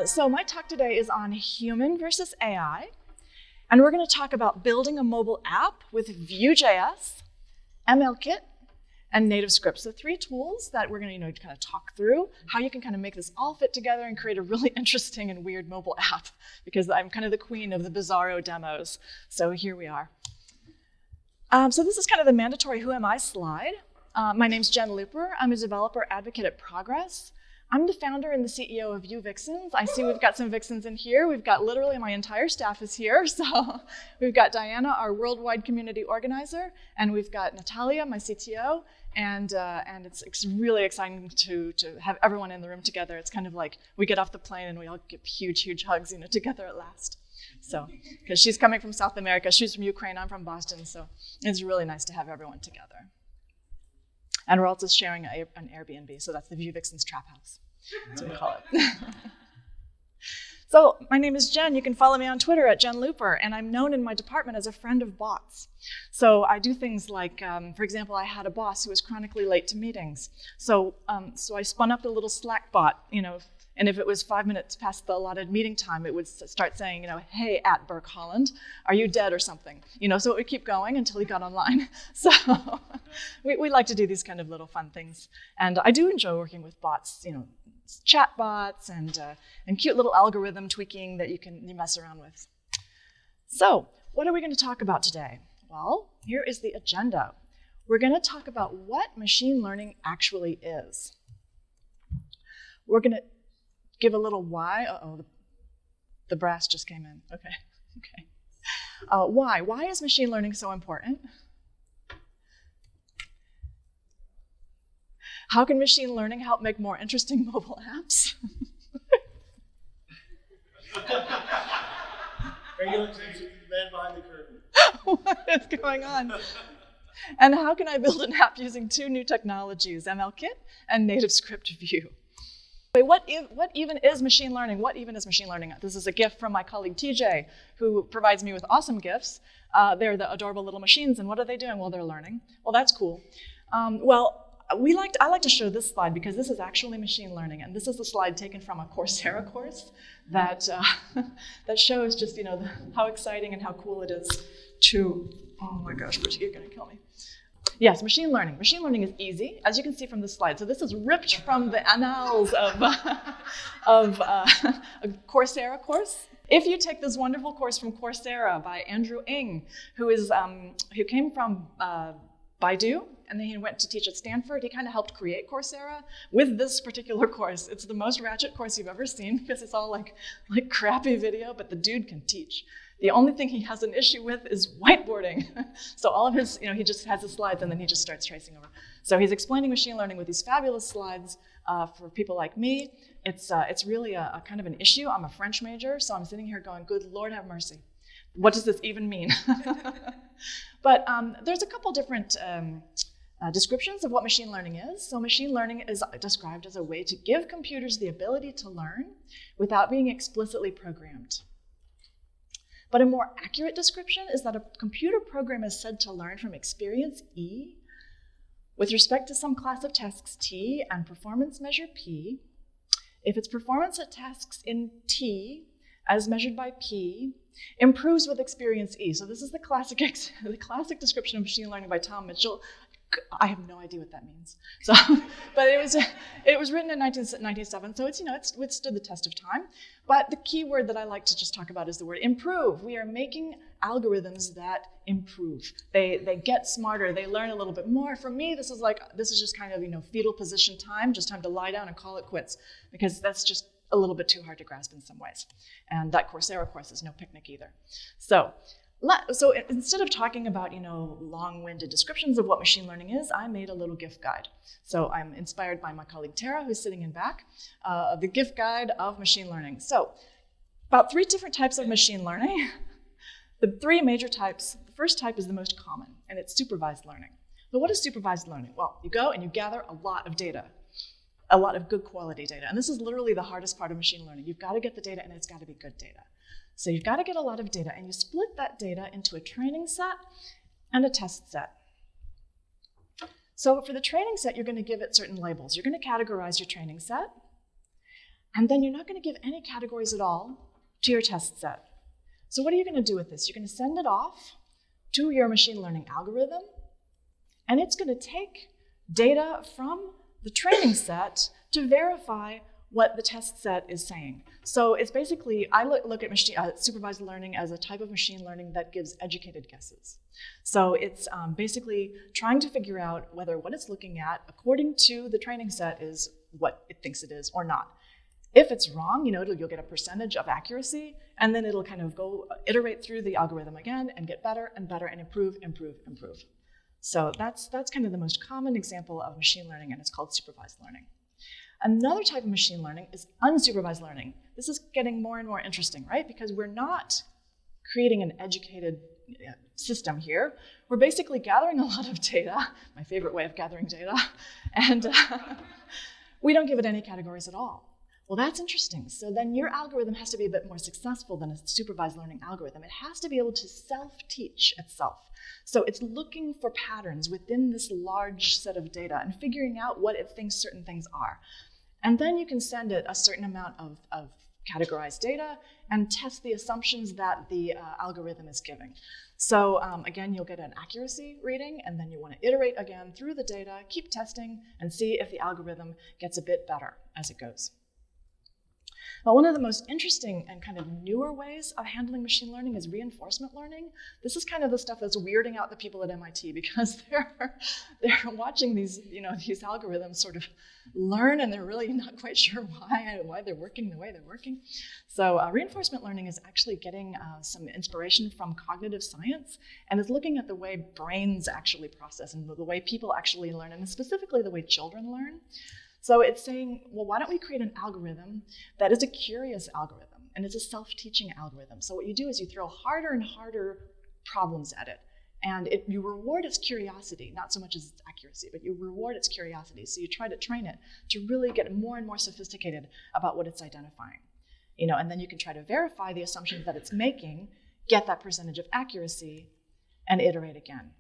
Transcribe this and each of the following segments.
So my talk today is on human versus AI, and we're going to talk about building a mobile app with Vue.js, MLKit, and NativeScript. So 3 tools that we're going to kind of talk through, how you can kind of make this all fit together and create a really interesting and weird mobile app, because I'm kind of the queen of the bizarro demos. So here we are. So this is kind of the mandatory Who Am I slide. My name's Jen Looper. I'm a developer advocate at Progress. I'm the founder and the CEO of Vue Vixens. I see we've got some Vixens in here. We've got literally my entire staff is here. So we've got Diana, our worldwide community organizer, and we've got Natalia, my CTO, and it's really exciting to have everyone in the room together. It's kind of like we get off the plane and we all give huge hugs, together at last. So, because she's coming from South America, she's from Ukraine, I'm from Boston, so it's really nice to have everyone together. And we're also sharing an Airbnb, so that's the Vue Vixens Trap House. That's what we call it. So my name is Jen. You can follow me on Twitter at Jen Looper, and I'm known in my department as a friend of bots. So I do things like, for example, I had a boss who was chronically late to meetings. So I spun up a little Slack bot, and if it was 5 minutes past the allotted meeting time, it would start saying, hey, at Burke Holland, are you dead or something? So it would keep going until he got online. So we like to do these kind of little fun things. And I do enjoy working with bots, chat bots and cute little algorithm tweaking that you mess around with. So what are we going to talk about today? Well, here is the agenda. We're going to talk about what machine learning actually is. We're going to give a little why. Uh-oh, the brass just came in. Okay. Why? Why is machine learning so important? How can machine learning help make more interesting mobile apps? Regulation, man behind the curtain. What is going on? And how can I build an app using 2 new technologies, MLKit and NativeScript Vue? What even is machine learning? What even is machine learning? This is a GIF from my colleague TJ, who provides me with awesome GIFs. They're the adorable little machines, and what are they doing? Well, they're learning. Well, that's cool. I like to show this slide because this is actually machine learning, and this is a slide taken from a Coursera course that that shows just how exciting and how cool it is to. Oh my gosh, Bridget, you're going to kill me. Yes, machine learning. Machine learning is easy, as you can see from this slide. So this is ripped from the annals of a Coursera course. If you take this wonderful course from Coursera by Andrew Ng, who came from Baidu, and then he went to teach at Stanford. He kind of helped create Coursera with this particular course. It's the most ratchet course you've ever seen because it's all like crappy video, but the dude can teach. The only thing he has an issue with is whiteboarding. So all of his, he just has the slides and then he just starts tracing over. So he's explaining machine learning with these fabulous slides. For people like me, it's really a kind of an issue. I'm a French major, so I'm sitting here going, good Lord have mercy. What does this even mean? But there's a couple different descriptions of what machine learning is. So machine learning is described as a way to give computers the ability to learn without being explicitly programmed. But a more accurate description is that a computer program is said to learn from experience E with respect to some class of tasks T and performance measure P, if its performance at tasks in T, as measured by P, improves with experience E. So this is the classic description of machine learning by Tom Mitchell. I have no idea what that means. So, but it was written in 1997, so it's withstood the test of time. But the key word that I like to just talk about is the word improve. We are making algorithms that improve. They get smarter. They learn a little bit more. For me, this is just kind of fetal position time, just time to lie down and call it quits, because that's just a little bit too hard to grasp in some ways. And that Coursera course is no picnic either. So instead of talking about long-winded descriptions of what machine learning is, I made a little GIF guide. So I'm inspired by my colleague Tara, who's sitting in back, of the GIF guide of machine learning. So about 3 different types of machine learning. The 3 major types. The first type is the most common, and it's supervised learning. So what is supervised learning? Well, you go and you gather a lot of data, a lot of good quality data. And this is literally the hardest part of machine learning. You've got to get the data, and it's got to be good data. So you've got to get a lot of data, and you split that data into a training set and a test set. So for the training set, you're going to give it certain labels. You're going to categorize your training set, And then you're not going to give any categories at all to your test set. So what are you going to do with this? You're going to send it off to your machine learning algorithm, and it's going to take data from the training set to verify what the test set is saying. So it's basically, I look at supervised learning as a type of machine learning that gives educated guesses. So it's basically trying to figure out whether what it's looking at according to the training set is what it thinks it is or not. If it's wrong, you'll get a percentage of accuracy, and then it'll kind of go iterate through the algorithm again and get better and better and improve. So that's kind of the most common example of machine learning, and it's called supervised learning. Another type of machine learning is unsupervised learning. This is getting more and more interesting, right? Because we're not creating an educated system here. We're basically gathering a lot of data, my favorite way of gathering data, and we don't give it any categories at all. Well, that's interesting. So then your algorithm has to be a bit more successful than a supervised learning algorithm. It has to be able to self-teach itself. So it's looking for patterns within this large set of data and figuring out what it thinks certain things are. And then you can send it a certain amount of categorized data and test the assumptions that the algorithm is giving. So again, you'll get an accuracy reading, and then you want to iterate again through the data, keep testing, and see if the algorithm gets a bit better as it goes. But one of the most interesting and kind of newer ways of handling machine learning is reinforcement learning. This is kind of the stuff that's weirding out the people at MIT, because they're watching these algorithms sort of learn, and they're really not quite sure why they're working the way they're working. So reinforcement learning is actually getting some inspiration from cognitive science, and is looking at the way brains actually process and the way people actually learn, and specifically the way children learn. So it's saying, well, why don't we create an algorithm that is a curious algorithm, and it's a self-teaching algorithm. So what you do is you throw harder and harder problems at it, and you reward its curiosity, not so much as its accuracy, but you reward its curiosity. So you try to train it to really get more and more sophisticated about what it's identifying. And then you can try to verify the assumptions that it's making, get that percentage of accuracy, and iterate again.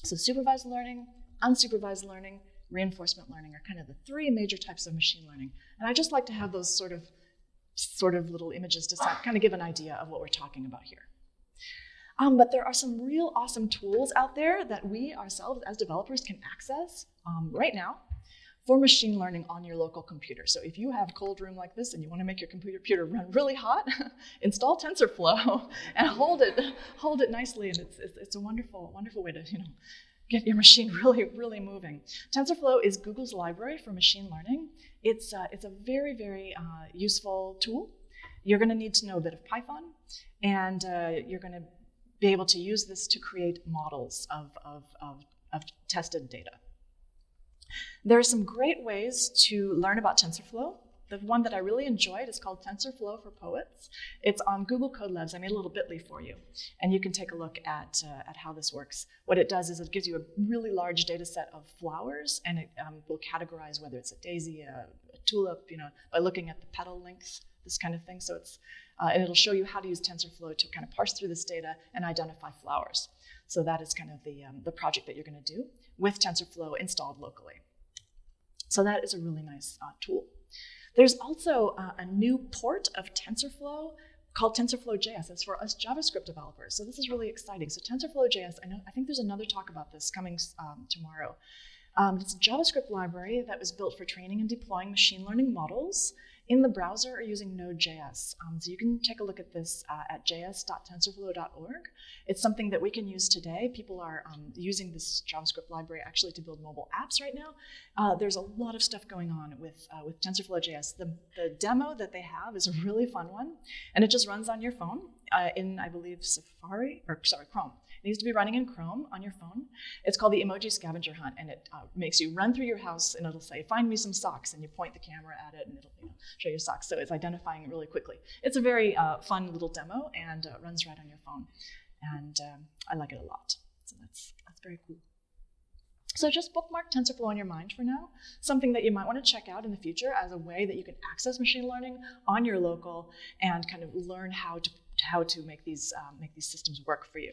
So supervised learning, unsupervised learning, reinforcement learning are kind of the three major types of machine learning. And I just like to have those sort of little images to kind of give an idea of what we're talking about here. But there are some real awesome tools out there that we ourselves as developers can access right now for machine learning on your local computer. So if you have a cold room like this and you want to make your computer run really hot, install TensorFlow and hold it nicely, and it's a wonderful way to get your machine really moving. TensorFlow is Google's library for machine learning. It's a very, very useful tool. You're going to need to know a bit of Python, and you're going to be able to use this to create models of tested data. There are some great ways to learn about TensorFlow. The one that I really enjoyed is called TensorFlow for Poets. It's on Google Code Labs. I made a little bit.ly for you, and you can take a look at how this works. What it does is it gives you a really large data set of flowers, and it will categorize whether it's a daisy, a tulip, by looking at the petal length, this kind of thing. So and it'll show you how to use TensorFlow to kind of parse through this data and identify flowers. So that is kind of the project that you're going to do with TensorFlow installed locally. So that is a really nice tool. There's also a new port of TensorFlow called TensorFlow.js. It's for us JavaScript developers. So this is really exciting. So TensorFlow.js, I think there's another talk about this coming tomorrow. It's a JavaScript library that was built for training and deploying machine learning models in the browser or using Node.js. So you can take a look at this at js.tensorflow.org. It's something that we can use today. People are using this JavaScript library actually to build mobile apps right now. There's a lot of stuff going on with TensorFlow.js. The demo that they have is a really fun one, and it just runs on your phone in, I believe, Chrome. It needs to be running in Chrome on your phone. It's called the Emoji Scavenger Hunt, and it makes you run through your house, and it'll say, find me some socks, and you point the camera at it, and it'll show you socks. So it's identifying it really quickly. It's a very fun little demo, and runs right on your phone. And I like it a lot. So that's very cool. So just bookmark TensorFlow in your mind for now, something that you might want to check out in the future as a way that you can access machine learning on your local and kind of learn how to make these systems work for you.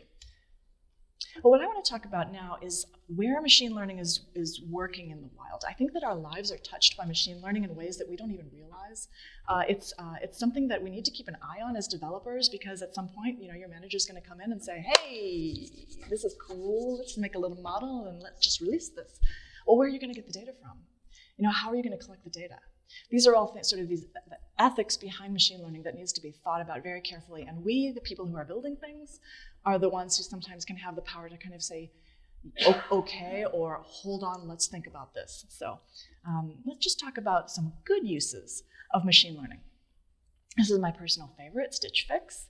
Well, what I want to talk about now is where machine learning is working in the wild. I think that our lives are touched by machine learning in ways that we don't even realize. It's something that we need to keep an eye on as developers, because at some point, your manager's going to come in and say, hey, this is cool, let's make a little model and let's just release this. Well, where are you going to get the data from? How are you going to collect the data? These are all the ethics behind machine learning that needs to be thought about very carefully. And we, the people who are building things, are the ones who sometimes can have the power to kind of say, okay, or hold on, let's think about this. So let's just talk about some good uses of machine learning. This is my personal favorite, Stitch Fix.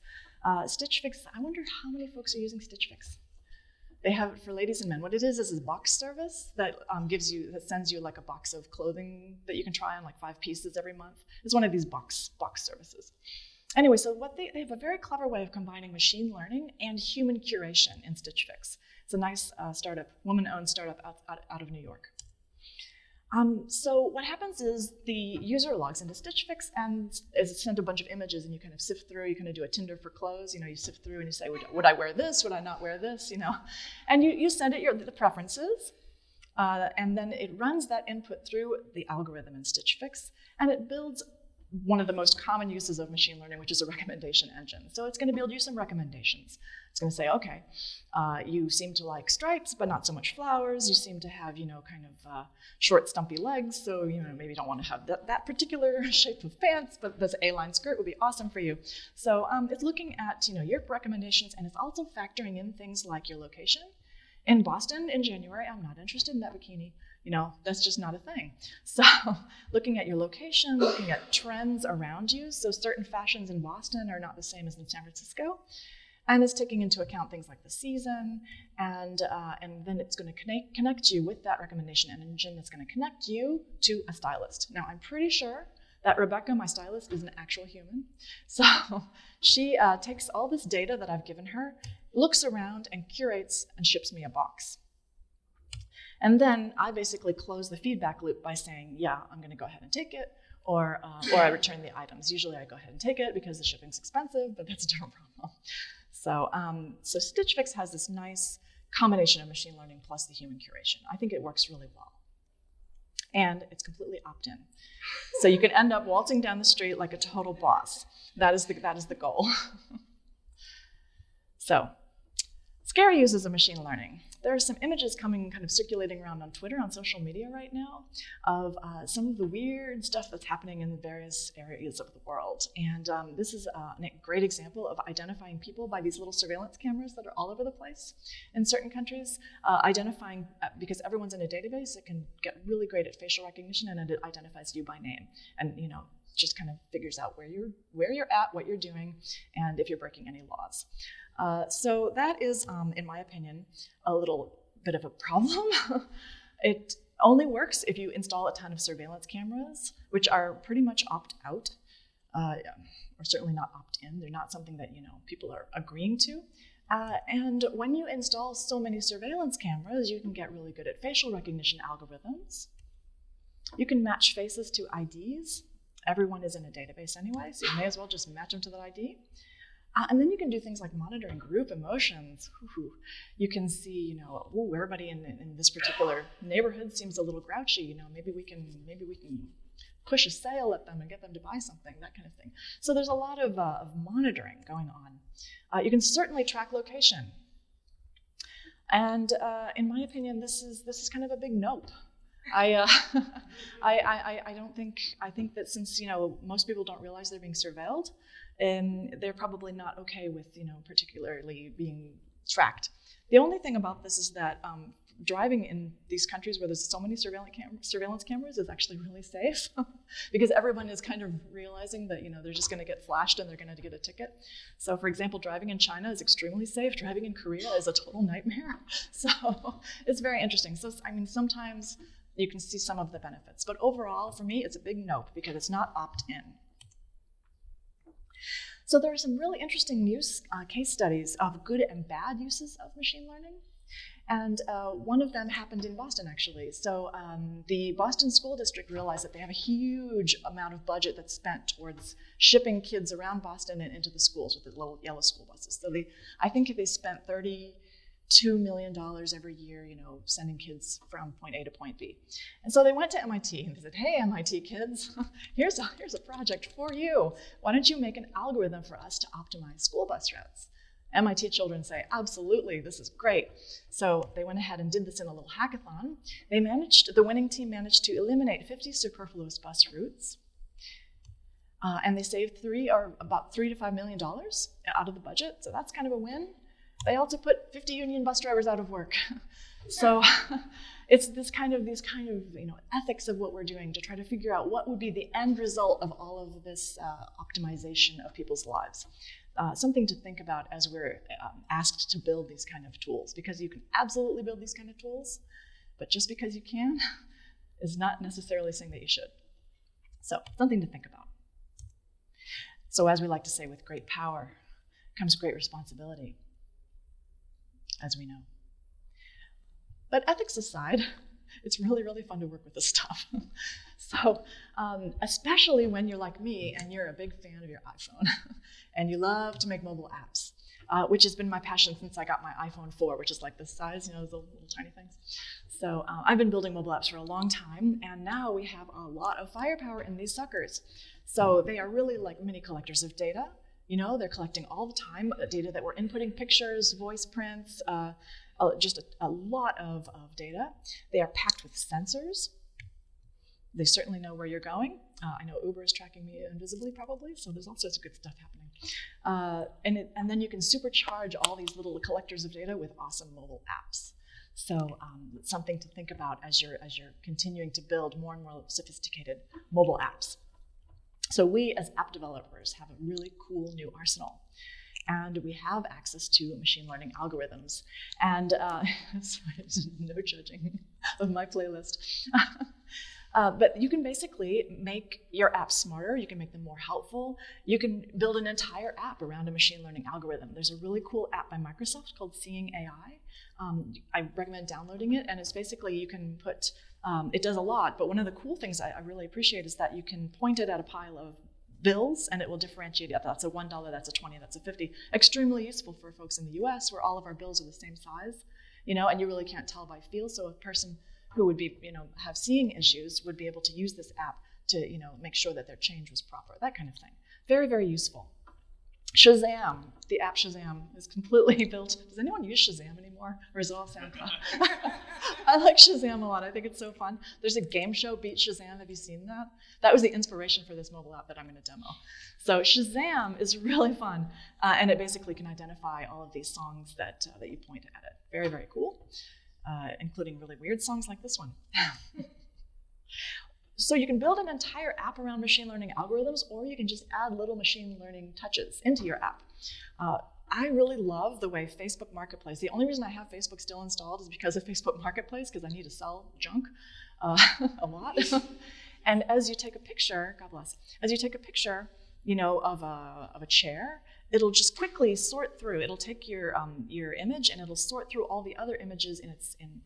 Stitch Fix, I wonder how many folks are using Stitch Fix. They have it for ladies and men. What it is a box service that sends you like a box of clothing that you can try on, like 5 pieces every month. It's one of these box services. Anyway, so they have a very clever way of combining machine learning and human curation in Stitch Fix. It's a nice startup, woman-owned startup out of New York. So what happens is the user logs into Stitch Fix and is sent a bunch of images, and you kind of sift through. You kind of do a Tinder for clothes. You sift through and you say, would I wear this? Would I not wear this? And you send it the preferences, and then it runs that input through the algorithm in Stitch Fix, and it builds one of the most common uses of machine learning, which is a recommendation engine. So it's going to build you some recommendations. It's going to say, okay, you seem to like stripes, but not so much flowers. You seem to have, kind of short, stumpy legs. So, maybe you don't want to have that particular shape of pants, but this A-line skirt would be awesome for you. So it's looking at, your recommendations, and it's also factoring in things like your location. In Boston in January, I'm not interested in that bikini. That's just not a thing. So looking at your location, looking at trends around you. So certain fashions in Boston are not the same as in San Francisco. And it's taking into account things like the season. And then it's going to connect you with that recommendation engine. That's going to connect you to a stylist. Now, I'm pretty sure that Rebecca, my stylist, is an actual human. So she takes all this data that I've given her, looks around and curates and ships me a box. And then I basically close the feedback loop by saying, yeah, I'm going to go ahead and take it, or I return the items. Usually I go ahead and take it because the shipping's expensive, but that's a different problem. So Stitch Fix has this nice combination of machine learning plus the human curation. I think it works really well. And it's completely opt-in. So you can end up waltzing down the street like a total boss. That is the goal. So, scary uses of machine learning. There are some images kind of circulating around on Twitter, on social media right now, of some of the weird stuff that's happening in various areas of the world. And this is a great example of identifying people by these little surveillance cameras that are all over the place in certain countries. Identifying, because everyone's in a database, it can get really great at facial recognition, and it identifies you by name. And just kind of figures out where you're at, what you're doing, and if you're breaking any laws. So that is, in my opinion, a little bit of a problem. It only works if you install a ton of surveillance cameras, which are pretty much opt-out, or certainly not opt-in. They're not something that people are agreeing to. And when you install so many surveillance cameras, you can get really good at facial recognition algorithms. You can match faces to IDs. Everyone is in a database anyway, so you may as well just match them to that ID. And then you can do things like monitoring group emotions. You can see, everybody in this particular neighborhood seems a little grouchy. Maybe we can push a sale at them and get them to buy something, that kind of thing. So there's a lot of monitoring going on. You can certainly track location. And in my opinion, this is kind of a big nope. I think that since most people don't realize they're being surveilled, and they're probably not okay with particularly being tracked. The only thing about this is that driving in these countries where there's so many surveillance cameras is actually really safe because everyone is kind of realizing that they're just going to get flashed and they're going to get a ticket. So for example, driving in China is extremely safe. Driving in Korea is a total nightmare. So it's very interesting. So sometimes you can see some of the benefits, but overall for me it's a big nope because it's not opt-in. So there are some really interesting case studies of good and bad uses of machine learning. And one of them happened in Boston, actually. So the Boston School District realized that they have a huge amount of budget that's spent towards shipping kids around Boston and into the schools with the little yellow school buses. So I think they spent $30 $2 million every year, sending kids from point A to point B. And so they went to MIT and they said, hey, MIT kids, here's a project for you. Why don't you make an algorithm for us to optimize school bus routes? MIT children say, absolutely, this is great. So they went ahead and did this in a little hackathon. The winning team managed to eliminate 50 superfluous bus routes. And they saved about $3 to $5 million out of the budget. So that's kind of a win. They also put 50 union bus drivers out of work. So it's these kind of ethics of what we're doing to try to figure out what would be the end result of all of this optimization of people's lives. Something to think about as we're asked to build these kind of tools, because you can absolutely build these kind of tools, but just because you can is not necessarily saying that you should. So something to think about. So as we like to say, with great power comes great responsibility, as we know. But ethics aside, it's really, really fun to work with this stuff. So especially when you're like me and you're a big fan of your iPhone and you love to make mobile apps, which has been my passion since I got my iPhone 4, which is like this size, those little tiny things. So I've been building mobile apps for a long time, and now we have a lot of firepower in these suckers. So they are really like mini collectors of data. They're collecting all the time data that we're inputting, pictures, voice prints, just a lot of data. They are packed with sensors. They certainly know where you're going. I know Uber is tracking me invisibly probably, so there's all sorts of good stuff happening. And then you can supercharge all these little collectors of data with awesome mobile apps. So it's something to think about as you're continuing to build more and more sophisticated mobile apps. So we as app developers have a really cool new arsenal. And we have access to machine learning algorithms. And sorry, no judging of my playlist. But you can basically make your apps smarter. You can make them more helpful. You can build an entire app around a machine learning algorithm. There's a really cool app by Microsoft called Seeing AI. I recommend downloading it. And it's basically, you can put, it does a lot. But one of the cool things I really appreciate is that you can point it at a pile of bills and it will differentiate if that's a $1, that's a $20, that's a $50. Extremely useful for folks in the US where all of our bills are the same size, and you really can't tell by feel. So a person who would be, have seeing issues would be able to use this app to, make sure that their change was proper, that kind of thing. Very, very useful. Shazam, the app Shazam is completely built. Does anyone use Shazam anymore? Or is it all SoundCloud? I like Shazam a lot. I think it's so fun. There's a game show, Beat Shazam. Have you seen that? That was the inspiration for this mobile app that I'm going to demo. So Shazam is really fun. And it basically can identify all of these songs that you point at it. Very, very cool, including really weird songs like this one. So you can build an entire app around machine learning algorithms, or you can just add little machine learning touches into your app. I really love the way Facebook Marketplace, the only reason I have Facebook still installed is because of Facebook Marketplace, because I need to sell junk a lot. And as you take a picture, God bless, as you take a picture, of a chair, it'll just quickly sort through. It'll take your image and it'll sort through all the other images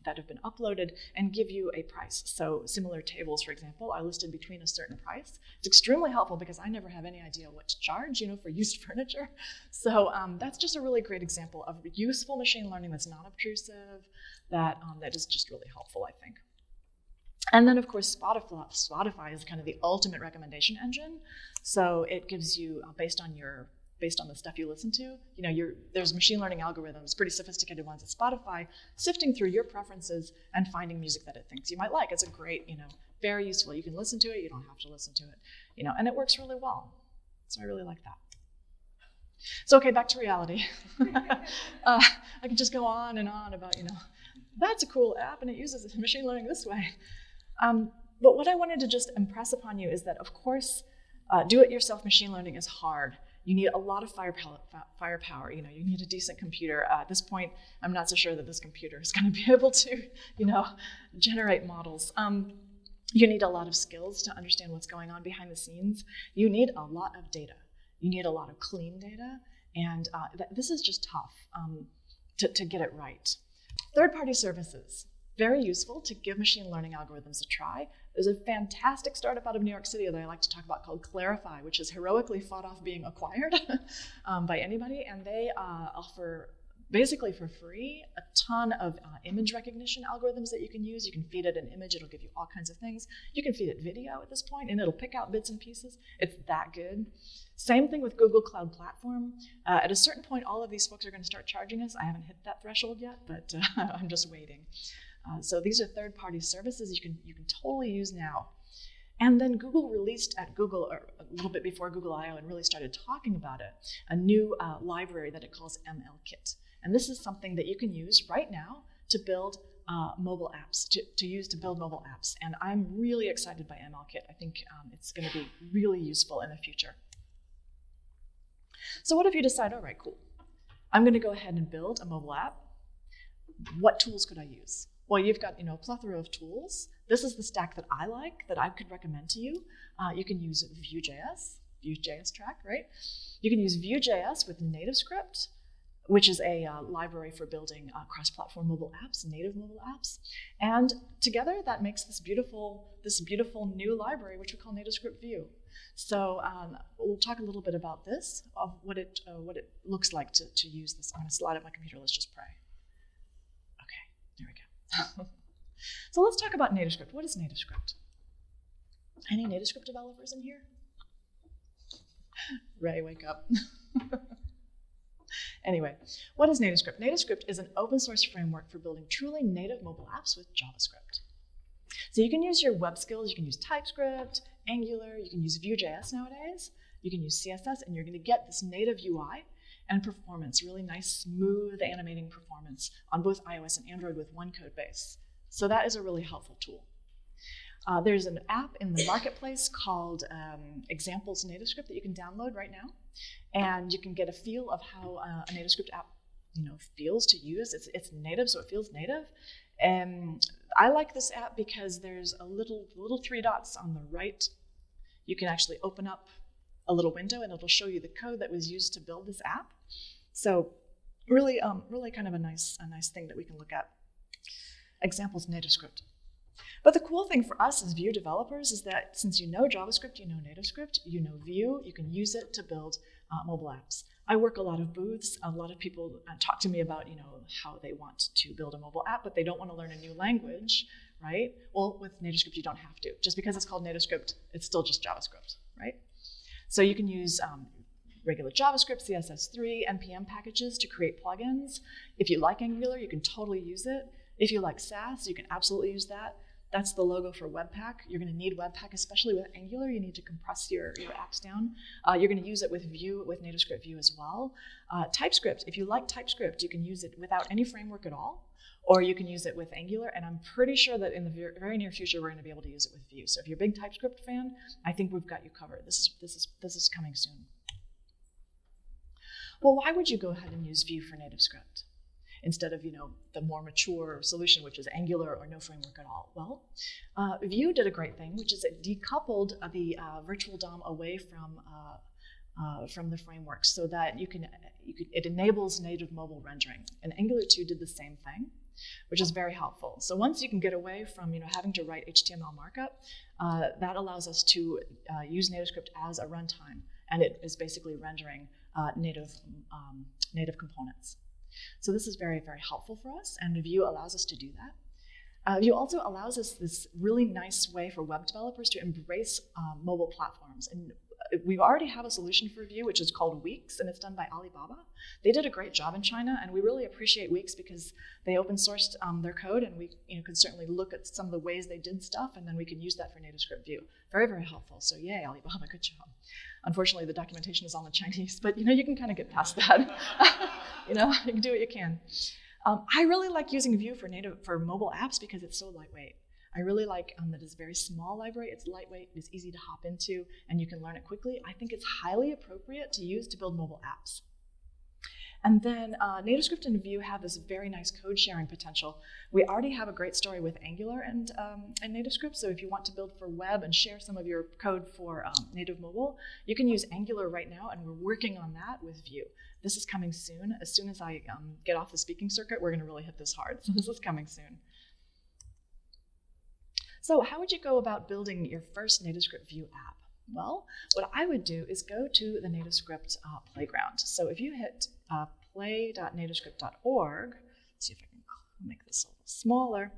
that have been uploaded and give you a price. So similar tables, for example, are listed between a certain price. It's extremely helpful because I never have any idea what to charge, for used furniture. So that's just a really great example of useful machine learning that's not obtrusive, that is just really helpful, I think. And then, of course, Spotify is kind of the ultimate recommendation engine. So it gives you, based on the stuff you listen to, there's machine learning algorithms, pretty sophisticated ones at Spotify, sifting through your preferences and finding music that it thinks you might like. It's a great, very useful. You can listen to it, you don't have to listen to it, and it works really well. So I really like that. So, okay, back to reality. I can just go on and on about, that's a cool app and it uses machine learning this way. But what I wanted to just impress upon you is that, of course, do-it-yourself machine learning is hard. You need a lot of firepower. You need a decent computer. At this point, I'm not so sure that this computer is going to be able to, generate models. You need a lot of skills to understand what's going on behind the scenes. You need a lot of data. You need a lot of clean data, and this is just tough to get it right. Third-party services. Very useful to give machine learning algorithms a try. There's a fantastic startup out of New York City that I like to talk about called Clarify, which has heroically fought off being acquired by anybody, and they offer basically for free, a ton of image recognition algorithms that you can use. You can feed it an image, it'll give you all kinds of things. You can feed it video at this point, and it'll pick out bits and pieces. It's that good. Same thing with Google Cloud Platform. At a certain point, all of these folks are going to start charging us. I haven't hit that threshold yet, but I'm just waiting. So these are third-party services you can totally use now. And then Google released at Google, or a little bit before Google I/O, and really started talking about it, a new library that it calls MLKit. And this is something that you can use right now to build mobile apps, to build mobile apps. And I'm really excited by MLKit. I think it's going to be really useful in the future. So what if you decide, all right, cool, I'm going to go ahead and build a mobile app. What tools could I use? Well, you've got a plethora of tools. This is the stack that I like, that I could recommend to you. You can use Vue.js track, right? You can use Vue.js with NativeScript, which is a library for building cross-platform mobile apps, native mobile apps. And together that makes this beautiful new library, which we call NativeScript Vue. So we'll talk a little bit about this, of what it looks like to use this. I'm going to slide up my computer. Let's just pray. Okay, there we go. So let's talk about NativeScript. What is NativeScript? Any NativeScript developers in here? Ray, wake up. Anyway, what is NativeScript? NativeScript is an open source framework for building truly native mobile apps with JavaScript. So you can use your web skills, you can use TypeScript, Angular, you can use Vue.js nowadays, you can use CSS, and you're going to get this native UI and performance, really nice, smooth, animating performance on both iOS and Android with one code base. So that is a really helpful tool. There's an app in the marketplace called Examples NativeScript that you can download right now, and you can get a feel of how a NativeScript app, feels to use. It's native, so it feels native. And I like this app because there's a little 3 dots on the right. You can actually open up a little window, and it'll show you the code that was used to build this app. So really kind of a nice thing that we can look at. Examples NativeScript. But the cool thing for us as Vue developers is that since you know JavaScript, you know NativeScript, you know Vue, you can use it to build mobile apps. I work a lot of booths. A lot of people talk to me about how they want to build a mobile app, but they don't want to learn a new language, right? Well, with NativeScript, you don't have to. Just because it's called NativeScript, it's still just JavaScript, right? So you can use regular JavaScript, CSS3, NPM packages to create plugins. If you like Angular, you can totally use it. If you like Sass, you can absolutely use that. That's the logo for Webpack. You're going to need Webpack, especially with Angular. You need to compress your apps down. You're going to use it with Vue, with NativeScript Vue as well. TypeScript, if you like TypeScript, you can use it without any framework at all, or you can use it with Angular. And I'm pretty sure that in the very near future, we're going to be able to use it with Vue. So if you're a big TypeScript fan, I think we've got you covered. This is coming soon. Well, why would you go ahead and use Vue for NativeScript instead of the more mature solution, which is Angular or no framework at all? Well, Vue did a great thing, which is it decoupled the virtual DOM away from the framework, so that it enables native mobile rendering. And Angular 2 did the same thing, which is very helpful. So once you can get away from having to write HTML markup, that allows us to use NativeScript as a runtime, and it is basically rendering native components. So this is very, very helpful for us, and Vue allows us to do that. Vue also allows us this really nice way for web developers to embrace mobile platforms. And we already have a solution for Vue, which is called Weeks, and it's done by Alibaba. They did a great job in China, and we really appreciate Weeks because they open sourced their code, and we can certainly look at some of the ways they did stuff, and then we can use that for NativeScript Vue. Very, very helpful. So yay, Alibaba, good job. Unfortunately, the documentation is all in Chinese, but you can kind of get past that. You can do what you can. I really like using Vue for mobile apps because it's so lightweight. I really like that it's a very small library. It's lightweight, it's easy to hop into, and you can learn it quickly. I think it's highly appropriate to use to build mobile apps. And then NativeScript and Vue have this very nice code sharing potential. We already have a great story with Angular and NativeScript, so if you want to build for web and share some of your code for native mobile, you can use Angular right now, and we're working on that with Vue. This is coming soon. As soon as I get off the speaking circuit, we're going to really hit this hard, so this is coming soon. So how would you go about building your first NativeScript Vue app? Well, what I would do is go to the NativeScript playground. So if you hit play.nativescript.org, see if I can make this a little smaller.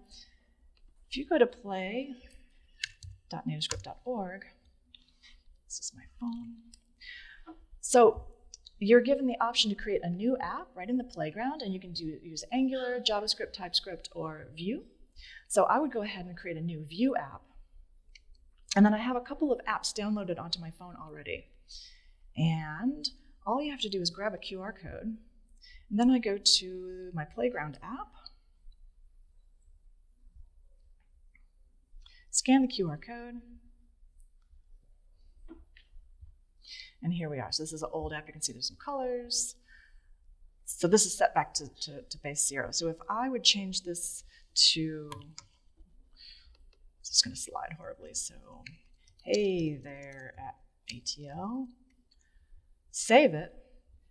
If you go to play.nativescript.org, this is my phone. So you're given the option to create a new app right in the playground, and you can use Angular, JavaScript, TypeScript, or Vue. So I would go ahead and create a new Vue app. And then I have a couple of apps downloaded onto my phone already. And all you have to do is grab a QR code. And then I go to my Playground app, scan the QR code, and here we are. So this is an old app. You can see there's some colors. So this is set back to base 0. So if I would change this to, it's just going to slide horribly. So hey there at ATL, save it,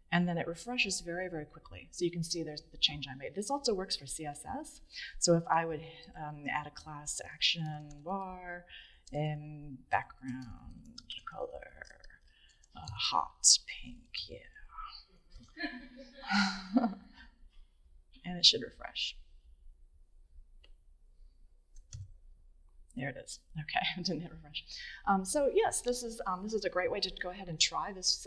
and then it refreshes very, very quickly. So you can see there's the change I made. This also works for CSS. So if I would add a class action bar in background color, hot pink, yeah. And it should refresh. There it is. Okay, I didn't hit refresh. So yes, this is a great way to go ahead and try this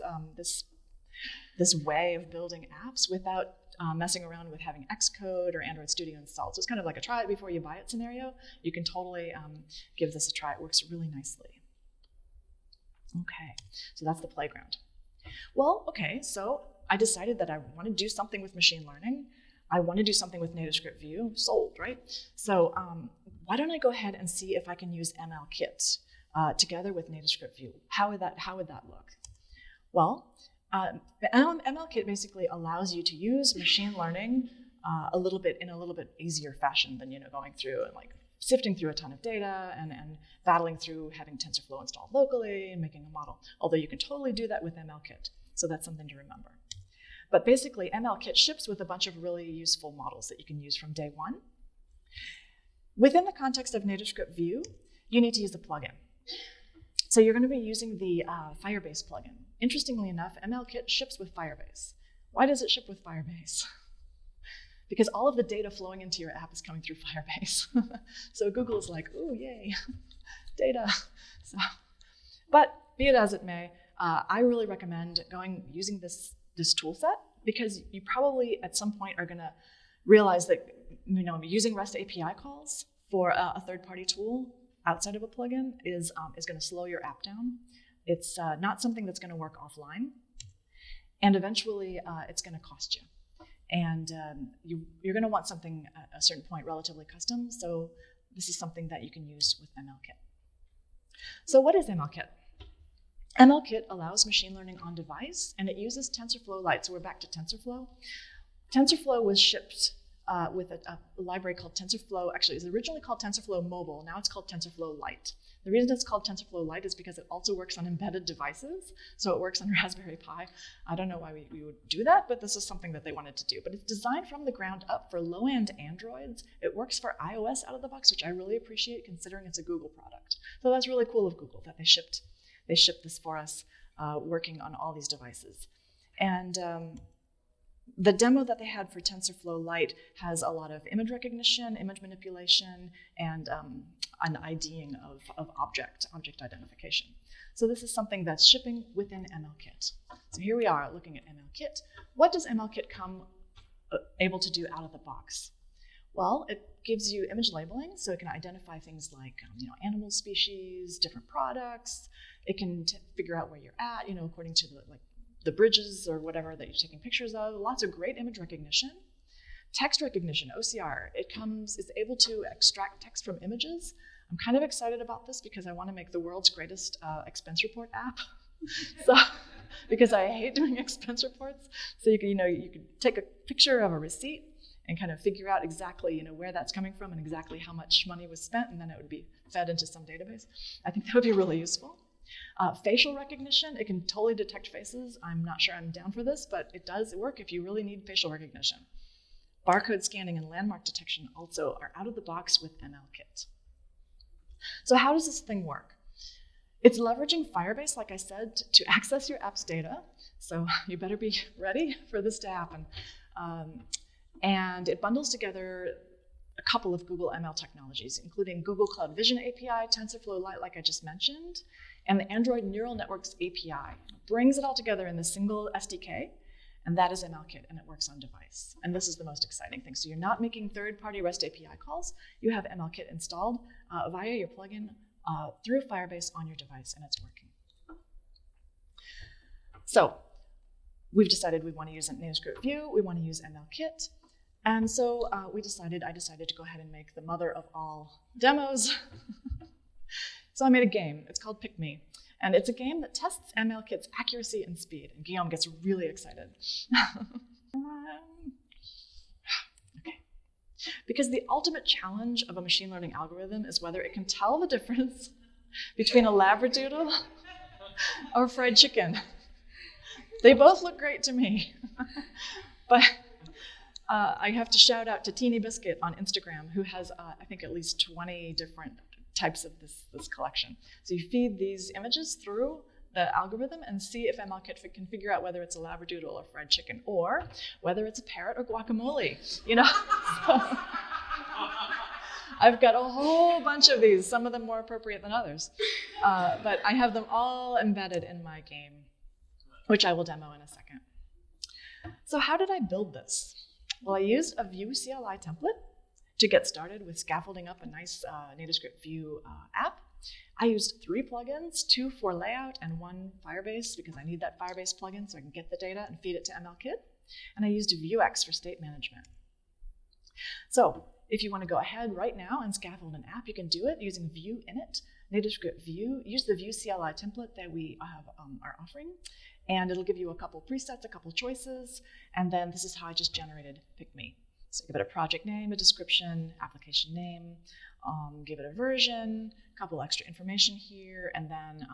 way of building apps without messing around with having Xcode or Android Studio installed. So it's kind of like a try it before you buy it scenario. You can totally give this a try. It works really nicely. Okay, so that's the playground. Well, okay, so I decided that I want to do something with machine learning. I want to do something with NativeScript Vue. Sold, right? So why don't I go ahead and see if I can use MLKit together with NativeScript Vue? How would that look? Well, MLKit basically allows you to use machine learning in a little bit easier fashion than going through and like sifting through a ton of data and battling through having TensorFlow installed locally and making a model. Although you can totally do that with MLKit, so that's something to remember. But basically, MLKit ships with a bunch of really useful models that you can use from day one. Within the context of NativeScript Vue, you need to use a plugin. So you're going to be using the Firebase plugin. Interestingly enough, MLKit ships with Firebase. Why does it ship with Firebase? Because all of the data flowing into your app is coming through Firebase. So Google is like, ooh, yay, data. So, but be it as it may, I really recommend using this tool set, because you probably at some point are going to realize that using REST API calls for a third-party tool outside of a plugin is going to slow your app down. It's not something that's going to work offline, and eventually it's going to cost you. And you're going to want something at a certain point relatively custom, so this is something that you can use with MLKit. So what is MLKit? MLKit allows machine learning on device, and it uses TensorFlow Lite. So we're back to TensorFlow. TensorFlow was shipped with a library called TensorFlow. Actually, it was originally called TensorFlow Mobile. Now it's called TensorFlow Lite. The reason it's called TensorFlow Lite is because it also works on embedded devices. So it works on Raspberry Pi. I don't know why we would do that, but this is something that they wanted to do. But it's designed from the ground up for low-end Androids. It works for iOS out of the box, which I really appreciate considering it's a Google product. So that's really cool of Google that they shipped this for us, working on all these devices. And the demo that they had for TensorFlow Lite has a lot of image recognition, image manipulation, and an IDing of object identification. So this is something that's shipping within MLKit. So here we are looking at MLKit. What does MLKit come able to do out of the box? Well, it gives you image labeling, so it can identify things like animal species, different products. It can figure out where you're at, according to the bridges or whatever that you're taking pictures of. Lots of great image recognition. Text recognition, OCR, it's able to extract text from images. I'm kind of excited about this because I want to make the world's greatest expense report app. So, because I hate doing expense reports. So you could take a picture of a receipt and kind of figure out exactly where that's coming from and exactly how much money was spent, and then it would be fed into some database. I think that would be really useful. Facial recognition, it can totally detect faces. I'm not sure I'm down for this, but it does work if you really need facial recognition. Barcode scanning and landmark detection also are out of the box with MLKit. So how does this thing work? It's leveraging Firebase, like I said, to access your app's data. So you better be ready for this to happen. And it bundles together a couple of Google ML technologies, including Google Cloud Vision API, TensorFlow Lite, like I just mentioned, and the Android Neural Networks API. It brings it all together in this single SDK, and that is MLKit, and it works on device. And this is the most exciting thing. So you're not making third-party REST API calls. You have MLKit installed via your plugin through Firebase on your device, and it's working. So we've decided we want to use NativeScript Vue, we want to use MLKit, and so I decided to go ahead and make the mother of all demos. So I made a game. It's called Pick Me, and it's a game that tests MLKit's accuracy and speed, and Guillaume gets really excited. Okay. Because the ultimate challenge of a machine learning algorithm is whether it can tell the difference between a labradoodle or fried chicken. They both look great to me. But I have to shout out to Teeny Biscuit on Instagram, who has, I think, at least 20 different types of this collection. So you feed these images through the algorithm and see if MLKit can figure out whether it's a labradoodle or fried chicken, or whether it's a parrot or guacamole. You know, so I've got a whole bunch of these, some of them more appropriate than others, but I have them all embedded in my game, which I will demo in a second. So how did I build this? Well, I used a Vue CLI template to get started with scaffolding up a nice NativeScript Vue app. I used 3 plugins, 2 for layout and 1 Firebase, because I need that Firebase plugin so I can get the data and feed it to MLKit. And I used Vuex for state management. So if you want to go ahead right now and scaffold an app, you can do it using Vue init, NativeScript Vue. Use the Vue CLI template that we are offering, and it'll give you a couple presets, a couple choices, and then this is how I just generated Pick Me. So give it a project name, a description, application name, give it a version, a couple extra information here, and then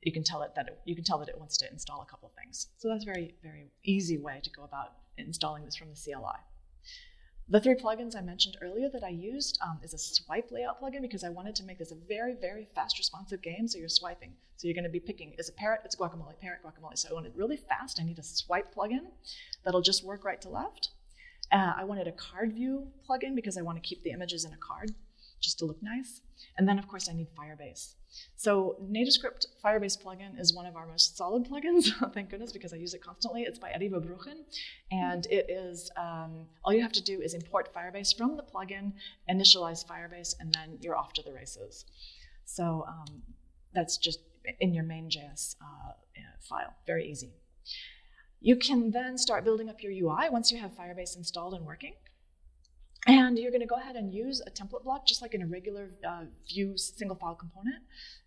you can tell it that it wants to install a couple of things. So that's a very, very easy way to go about installing this from the CLI. The 3 plugins I mentioned earlier that I used is a swipe layout plugin, because I wanted to make this a very, very fast responsive game. So you're swiping. So you're going to be picking, is it parrot? It's guacamole, parrot, guacamole. So I want it really fast. I need a swipe plugin that'll just work right to left. I wanted a card view plugin because I want to keep the images in a card just to look nice. And then, of course, I need Firebase. So NativeScript Firebase plugin is one of our most solid plugins, thank goodness, because I use it constantly. It's by Eddie Verbruchen, and it is, all you have to do is import Firebase from the plugin, initialize Firebase, and then you're off to the races. So that's just in your main.js file, very easy. You can then start building up your UI once you have Firebase installed and working. And you're going to go ahead and use a template block, just like in a regular Vue single file component.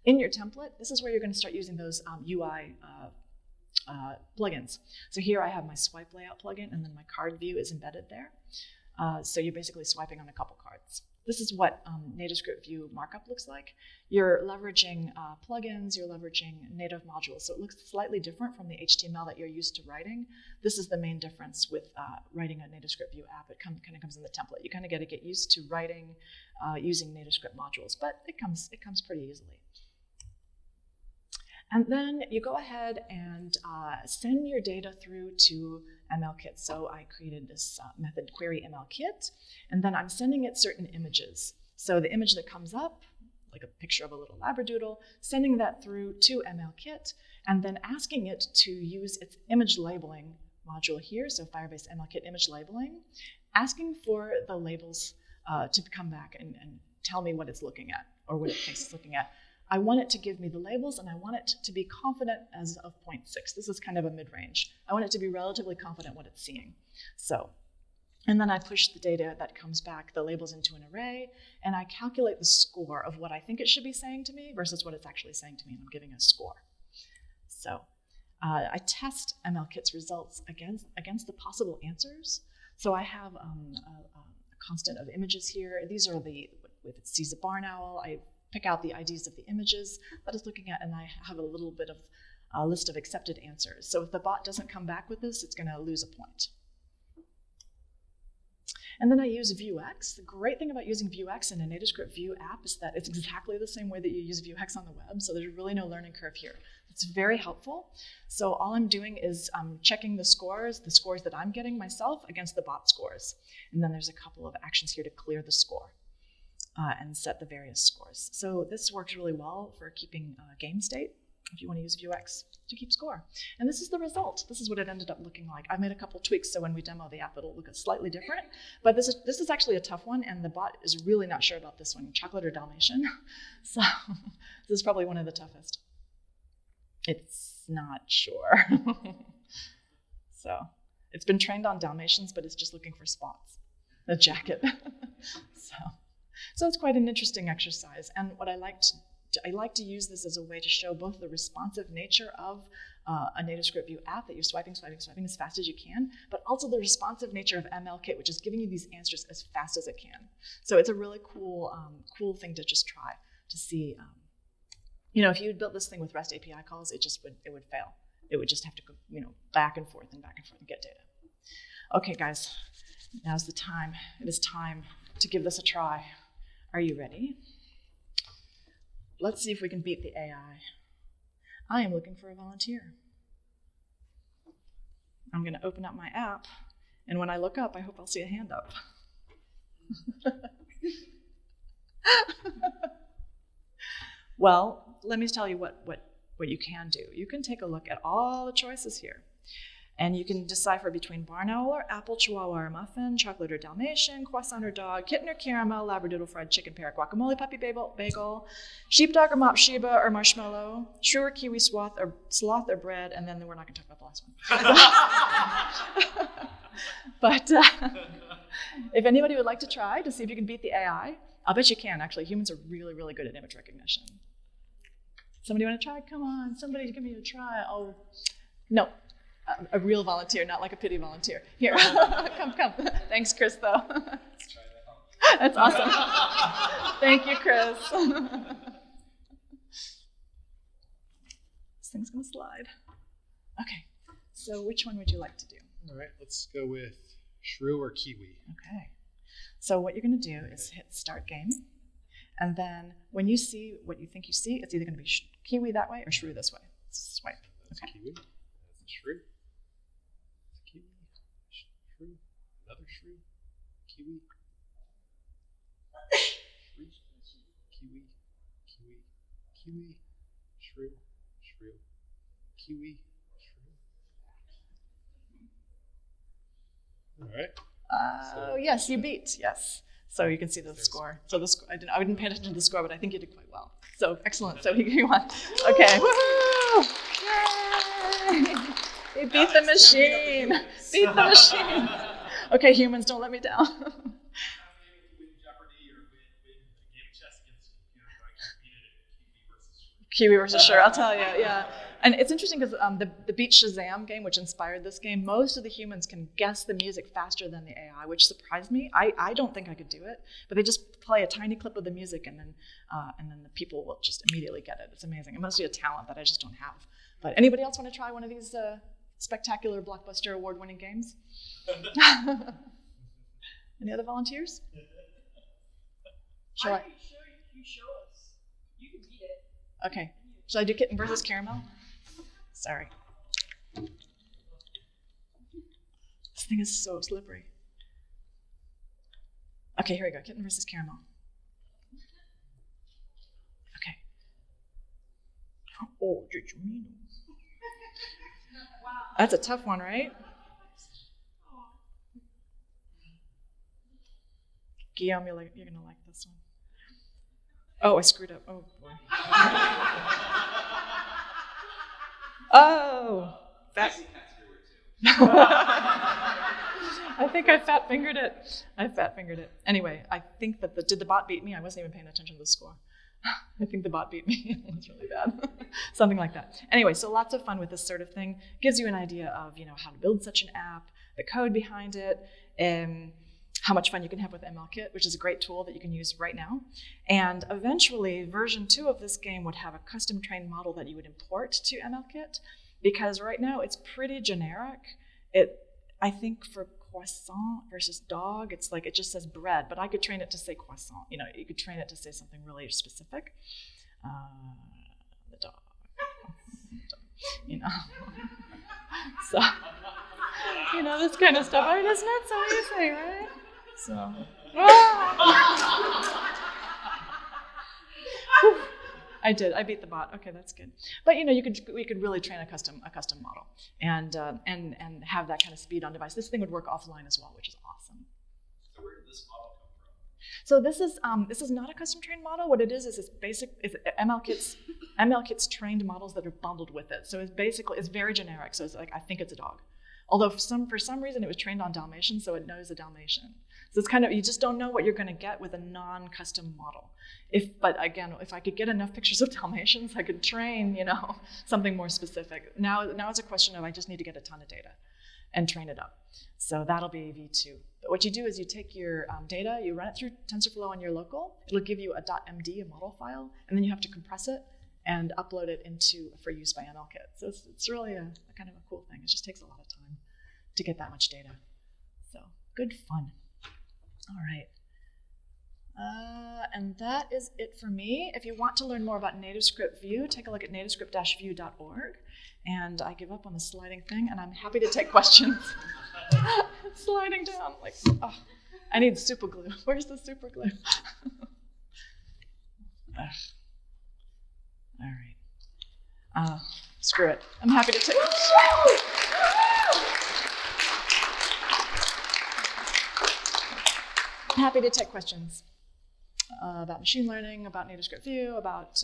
In your template, this is where you're going to start using those UI plugins. So here I have my swipe layout plugin, and then my card view is embedded there. So you're basically swiping on a couple cards. This is what NativeScript Vue markup looks like. You're leveraging plugins, you're leveraging native modules, so it looks slightly different from the HTML that you're used to writing. This is the main difference with writing a NativeScript Vue app. It kind of comes in the template. You kind of got to get used to writing using NativeScript modules, but it comes pretty easily. And then you go ahead and send your data through to MLKit. So I created this method query MLKit, and then I'm sending it certain images. So the image that comes up, like a picture of a little labradoodle, sending that through to MLKit, and then asking it to use its image labeling module here, so Firebase MLKit image labeling, asking for the labels to come back and tell me what it's looking at, or what it thinks it's looking at. I want it to give me the labels, and I want it to be confident as of 0.6. This is kind of a mid-range. I want it to be relatively confident what it's seeing. So, and then I push the data that comes back, the labels, into an array, and I calculate the score of what I think it should be saying to me versus what it's actually saying to me, and I'm giving a score. So I test MLKit's results against the possible answers. So I have a constant of images here. These are if it sees a barn owl, I pick out the IDs of the images that it's looking at, and I have a little bit of a list of accepted answers. So if the bot doesn't come back with this, it's going to lose a point. And then I use Vuex. The great thing about using Vuex in a NativeScript Vue app is that it's exactly the same way that you use Vuex on the web, so there's really no learning curve here. It's very helpful. So all I'm doing is checking the scores that I'm getting myself against the bot scores. And then there's a couple of actions here to clear the score and set the various scores. So this works really well for keeping game state, if you want to use Vuex to keep score. And this is the result. This is what it ended up looking like. I've made a couple tweaks, so when we demo the app, it'll look slightly different. But this is actually a tough one, and the bot is really not sure about this one, chocolate or Dalmatian. So this is probably one of the toughest. It's not sure. So it's been trained on Dalmatians, but it's just looking for spots, a jacket. So it's quite an interesting exercise. And what I like to use this as a way to show both the responsive nature of a NativeScript Vue app, that you're swiping as fast as you can, but also the responsive nature of MLKit, which is giving you these answers as fast as it can. So it's a really cool thing to just try to see. If you had built this thing with REST API calls, it would fail. It would just have to go, back and forth and get data. Okay, guys, now's the time. It is time to give this a try. Are you ready? Let's see if we can beat the AI. I am looking for a volunteer. I'm going to open up my app, and when I look up, I hope I'll see a hand up. Well, let me tell you what you can do. You can take a look at all the choices here, and you can decipher between barn owl or apple, chihuahua or muffin, chocolate or Dalmatian, croissant or dog, kitten or caramel, labradoodle, fried chicken, parrot, guacamole, puppy, bagel, sheepdog or mop, Sheba or marshmallow, shrew or kiwi, sloth or bread, and then we're not going to talk about the last one. But if anybody would like to try to see if you can beat the AI, I'll bet you can, actually. Humans are really, really good at image recognition. Somebody want to try? Come on, somebody give me a try. Oh, no. A real volunteer, not like a pity volunteer. Here, come. Thanks, Chris, though. Let's try that. That's awesome. Thank you, Chris. This thing's going to slide. Okay, so which one would you like to do? All right, let's go with shrew or kiwi. Okay, so what you're going to do is hit Start Game. And then when you see what you think you see, it's either going to be kiwi that way or shrew this way. Swipe. That's Okay. kiwi. That's a shrew. Kiwi. Shrew. Another shrew. Kiwi. Shrew. Kiwi. Kiwi. Kiwi. Shrew. Shrew. Kiwi. Shrew. All right. Yes, you beat. Yes. So you can see the score. So the score, I didn't pay attention to the score, but I think you did quite well. So excellent. So you won. Okay. Woohoo! Yay! You beat the machine. Beat the machine. Okay, humans, don't let me down. Win Jeopardy or win a game of chess against a computer, so I can beat it in Kiwi versus Sure, I'll tell you, yeah. And it's interesting because the Beat Shazam game, which inspired this game, most of the humans can guess the music faster than the AI, which surprised me. I don't think I could do it, but they just play a tiny clip of the music and then the people will just immediately get it. It's amazing. It must be a talent that I just don't have. But anybody else want to try one of these spectacular blockbuster award-winning games? Any other volunteers? Shall I? You show us. You can beat it. Okay. Shall I do kitten versus caramel? Sorry. This thing is so slippery. Okay, here we go. Kitten versus caramel. Okay. Oh, did you mean? Wow. That's a tough one, right? Guillaume, you're gonna like this one. Oh, I screwed up. Oh boy. Oh, fat. I think I fat fingered it. Anyway, I think that did the bot beat me? I wasn't even paying attention to the score. I think the bot beat me. It was really bad. Something like that. Anyway, so lots of fun with this sort of thing. Gives you an idea of how to build such an app, the code behind it, how much fun you can have with MLKit, which is a great tool that you can use right now. And eventually, version 2 of this game would have a custom trained model that you would import to MLKit, because right now it's pretty generic. I think for croissant versus dog. It's like, it just says bread, but I could train it to say croissant. You know, you could train it to say something really specific. The dog. You know. So, you know, this kind of stuff. I mean, it's not so easy, right? So. I did. I beat the bot. Okay, that's good. But you know, we could really train a custom model and have that kind of speed on device. This thing would work offline as well, which is awesome. So where did this model come from? So this is not a custom trained model. What it is it's ML-Kit's trained models that are bundled with it. So it's very generic. So it's like, I think it's a dog. Although for some reason it was trained on Dalmatian, so it knows a Dalmatian. So it's kind of, you just don't know what you're going to get with a non-custom model. But again, if I could get enough pictures of Dalmatians, I could train, you know, something more specific. Now it's a question of, I just need to get a ton of data and train it up. So that'll be V2. But what you do is you take your data, you run it through TensorFlow on your local. It'll give you a .md, a model file, and then you have to compress it and upload it for use by ML-Kit. So it's really a kind of a cool thing. It just takes a lot of time to get that much data. So good fun. All right. And that is it for me. If you want to learn more about NativeScript Vue, take a look at nativescript-vue.org. And I give up on the sliding thing, and I'm happy to take questions. It's sliding down. Like, oh, I need super glue. Where's the super glue? All right. Screw it. I'm happy to take. Happy to take questions about machine learning, about NativeScript Vue, about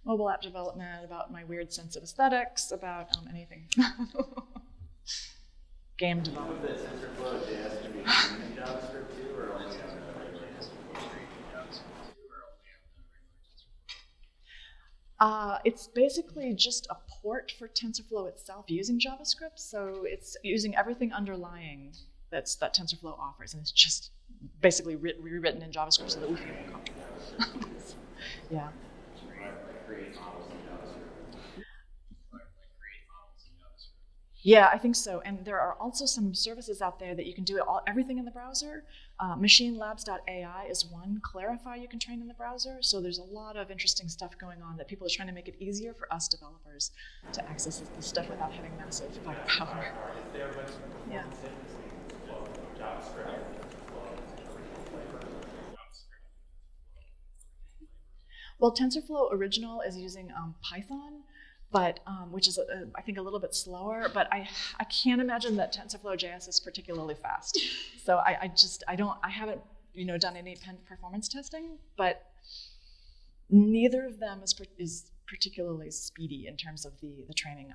mobile app development, about my weird sense of aesthetics, about anything. Game development. Is TensorFlow.js to be in JavaScript too, or only on the It's basically just a port for TensorFlow itself using JavaScript. So it's using everything underlying that TensorFlow offers, and it's just basically rewritten in JavaScript so that we feel more comfortable. Yeah. Yeah, I think so. And there are also some services out there that you can do everything in the browser. MachineLabs.ai is one. Clarify you can train in the browser. So there's a lot of interesting stuff going on that people are trying to make it easier for us developers to access this stuff without having massive power. Yeah. Well, TensorFlow original is using Python, but which is I think a little bit slower. But I can't imagine that TensorFlow.js is particularly fast. So I haven't done any performance testing, but neither of them is particularly speedy in terms of the training.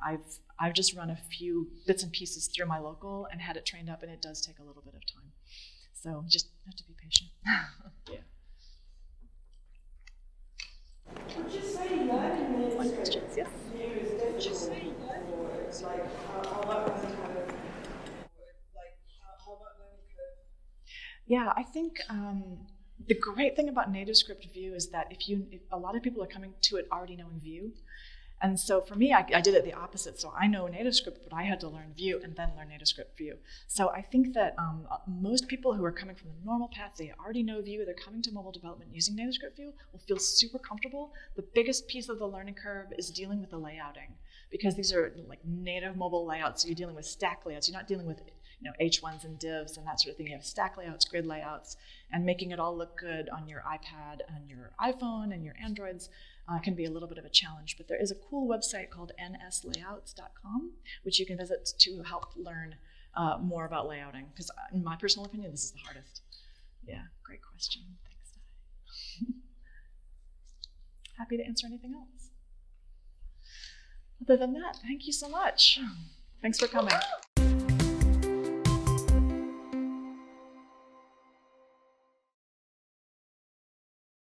I've just run a few bits and pieces through my local and had it trained up, and it does take a little bit of time. So just have to be patient. Yeah. Would you say learning One question, yes? Vue is difficult, or it's like how about learning how about learning code? Yeah, I think the great thing about NativeScript Vue is that if a lot of people are coming to it already knowing Vue, and so for me, I did it the opposite. So I know NativeScript, but I had to learn Vue and then learn NativeScript Vue. So I think that most people who are coming from the normal path, they already know Vue, they're coming to mobile development using NativeScript Vue, will feel super comfortable. The biggest piece of the learning curve is dealing with the layouting, because these are like native mobile layouts. So you're dealing with stack layouts. You're not dealing with H1s and divs and that sort of thing. You have stack layouts, grid layouts, and making it all look good on your iPad and your iPhone and your Androids can be a little bit of a challenge. But there is a cool website called nslayouts.com, which you can visit to help learn more about layouting, because in my personal opinion, this is the hardest. Yeah, great question. Thanks, Di. Happy to answer anything else. Other than that, thank you so much. Thanks for coming.